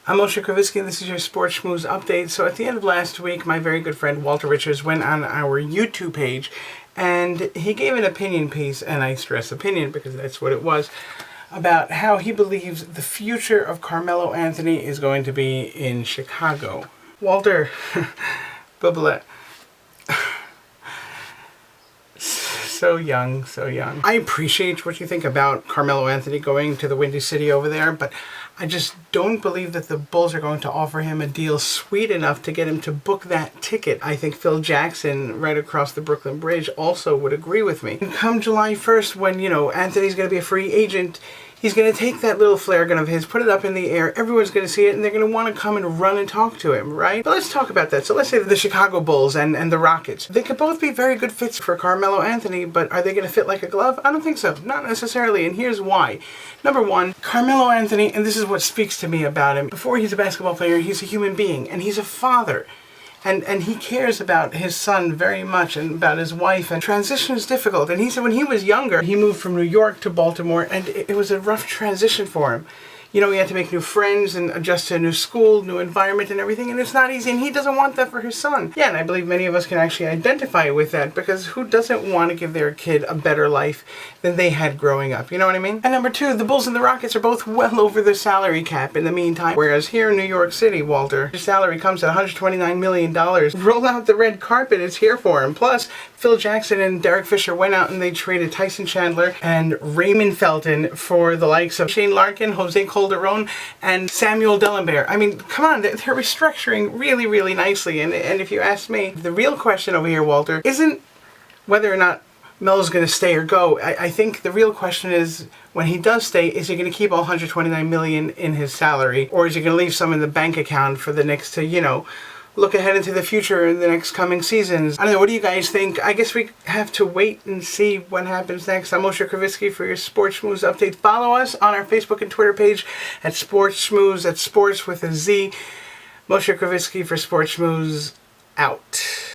I'm Moshe and this is your SportzSchmooze update. So at the end of last week, my very good friend Walter Richards went on our YouTube page and he gave an opinion piece, and I stress opinion because that's what it was, about how he believes the future of Carmelo Anthony is going to be in Chicago. Walter, Bubble. So young, so young. I appreciate what you think about Carmelo Anthony going to the Windy City over there, but I just don't believe that the Bulls are going to offer him a deal sweet enough to get him to book that ticket. I think Phil Jackson, right across the Brooklyn Bridge, also would agree with me. And come July 1st, when, Anthony's going to be a free agent, he's going to take that little flare gun of his, put it up in the air, everyone's going to see it, and they're going to want to come and run and talk to him, right? But let's talk about that. So let's say the Chicago Bulls and the Rockets. They could both be very good fits for Carmelo Anthony, but are they going to fit like a glove? I don't think so. Not necessarily, and here's why. Number one, Carmelo Anthony, and this is what speaks to me about him, before he's a basketball player, he's a human being, and he's a father. And he cares about his son very much and about his wife, and transition is difficult. And he said when he was younger, he moved from New York to Baltimore, and it was a rough transition for him. He had to make new friends and adjust to a new school, new environment and everything, and it's not easy, and he doesn't want that for his son. Yeah, and I believe many of us can actually identify with that, because who doesn't want to give their kid a better life than they had growing up, you know what I mean? And number two, the Bulls and the Rockets are both well over the salary cap in the meantime, whereas here in New York City, Walter, his salary comes at $129 million. Roll out the red carpet, it's here for him. Plus, Phil Jackson and Derek Fisher went out and they traded Tyson Chandler and Raymond Felton for the likes of Shane Larkin, Jose Calderon, and Samuel Dellenberg. I mean, come on, they're restructuring really, really nicely. And if you ask me, the real question over here, Walter, isn't whether or not Melo's going to stay or go. I think the real question is, when he does stay, is he going to keep all $129 million in his salary, or is he going to leave some in the bank account for the Knicks to, look ahead into the future in the next coming seasons? I don't know, what do you guys think? I guess we have to wait and see what happens next. I'm Moshe for your SportzSchmooze update. Follow us on our Facebook and Twitter page at SportzSchmooze, that's sports with a Z. Moshe for SportzSchmooze, out.